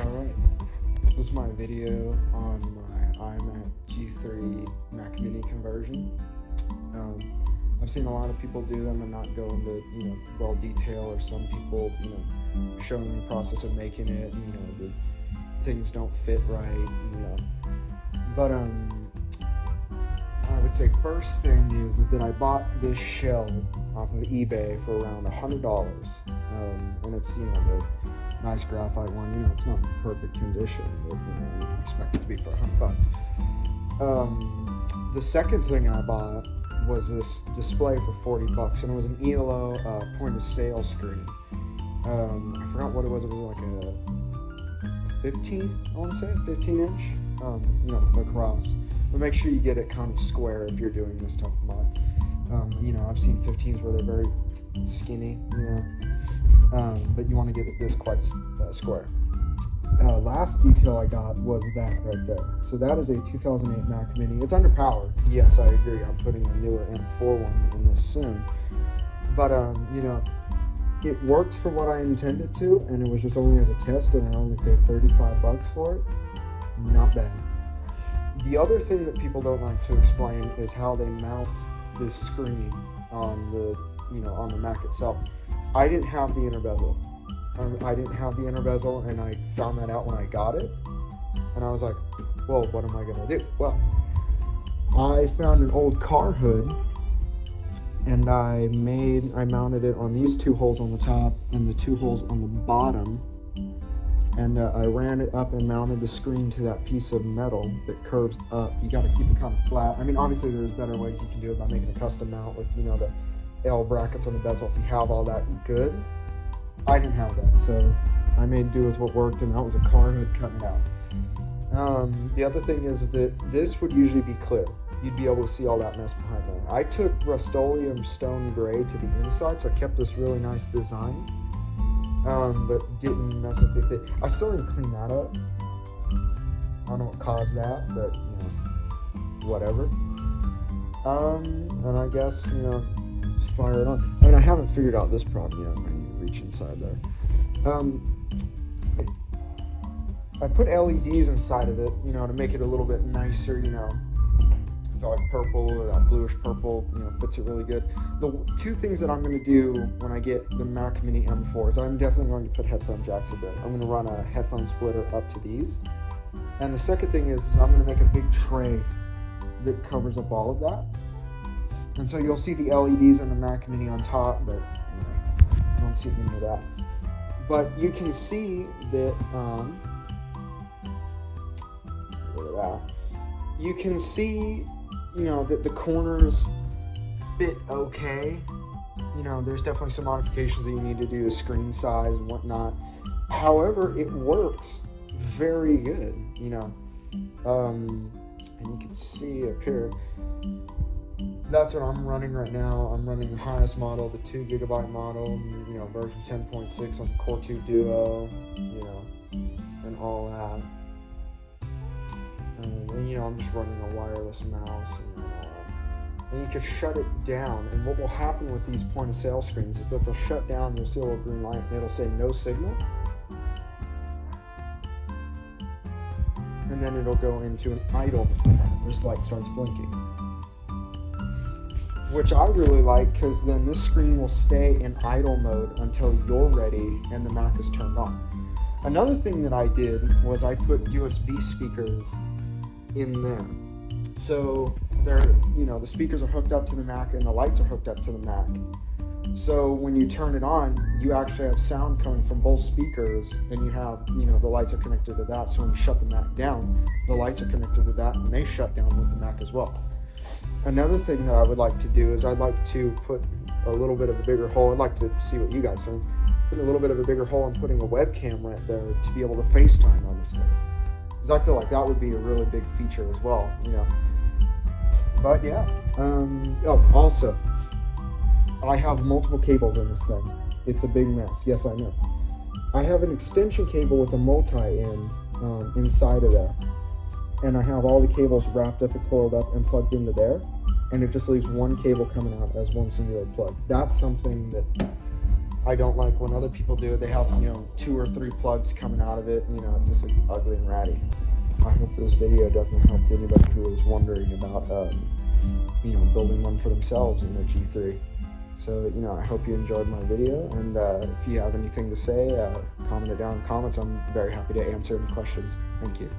Alright, this is my video on my iMac G3 Mac Mini conversion. I've seen a lot of people do them and not go into, well detail, or some people, showing the process of making it, the things don't fit right, But I would say first thing is that I bought this shell off of eBay for around $100, and it's the nice Graphite one. It's not in perfect condition, but I expect it to be for $100. The second thing I bought was this display for $40, and it was an ELO point of sale screen. I forgot what it was. It was like a 15, I want to say 15 inch, across. But make sure you get it kind of square if you're doing this type of mod. I've seen 15s where they're very skinny, but you want to get it this quite square. Last detail I got was that right there. So that is a 2008 Mac Mini. It's underpowered. Yes, I agree. I'm putting a newer M4 one in this soon. But, it worked for what I intended to, and it was just only as a test, and I only paid $35 for it. Not bad. The other thing that people don't like to explain is how they mount this screen on the, on the Mac itself. I didn't have the inner bezel. I didn't have the inner bezel, and I found that out when I got it. And I was like, well, what am I gonna do? Well, I found an old car hood, and I mounted it on these two holes on the top and the two holes on the bottom. And I ran it up and mounted the screen to that piece of metal that curves up. You got to keep it kind of flat. I mean, obviously there's better ways you can do it by making a custom mount with, the L brackets on the bezel if you have all that good. I didn't have that, so I made do with what worked, and that was a car hood cutting it out. The other thing is that this would usually be clear. You'd be able to see all that mess behind there. I took Rust-Oleum Stone Gray to the inside, so I kept this really nice design. But didn't mess with the thing. I still didn't clean that up. I don't know what caused that, but whatever. And I guess just fire it on. I mean, I haven't figured out this problem yet. I need to reach inside there. I put LEDs inside of it, to make it a little bit nicer. I feel like purple, or that bluish purple, fits it really good. The two things that I'm going to do when I get the Mac Mini M4 is I'm definitely going to put headphone jacks in there. I'm going to run a headphone splitter up to these. And the second thing is I'm going to make a big tray that covers up all of that. And so you'll see the LEDs in the Mac Mini on top, but you don't see any of that. But you can see that, look at that. You can see, that the corners fit okay. There's definitely some modifications that you need to do to screen size and whatnot. However, it works very good, and you can see up here, that's what I'm running right now. I'm running the highest model, the 2 GB model, version 10.6 on the Core 2 Duo, and all that. And I'm just running a wireless mouse and all that. And you can shut it down. And what will happen with these point of sale screens is that they'll shut down. You'll see a little green light, and it'll say no signal. And then it'll go into an idle where this light starts blinking. Which I really like, because then this screen will stay in idle mode until you're ready and the Mac is turned on. Another thing that I did was I put USB speakers in there. So they're, the speakers are hooked up to the Mac and the lights are hooked up to the Mac. So when you turn it on, you actually have sound coming from both speakers, and you have, the lights are connected to that. So when you shut the Mac down, the lights are connected to that, and they shut down with the Mac as well. Another thing that I would like to do is I'd like to put a little bit of a bigger hole. I'd like to see what you guys think. Put a little bit of a bigger hole and putting a webcam right there to be able to FaceTime on this thing. Because I feel like that would be a really big feature as well, But yeah. Also, I have multiple cables in this thing. It's a big mess. Yes, I know. I have an extension cable with a multi-end inside of there. And I have all the cables wrapped up and coiled up and plugged into there. And it just leaves one cable coming out as one singular plug. That's something that I don't like when other people do it. They have, 2 or 3 plugs coming out of it, and, it just looks ugly and ratty. I hope this video doesn't help anybody who is wondering about, building one for themselves in their G3. So, I hope you enjoyed my video, and if you have anything to say, comment it down in the comments. I'm very happy to answer any questions. Thank you.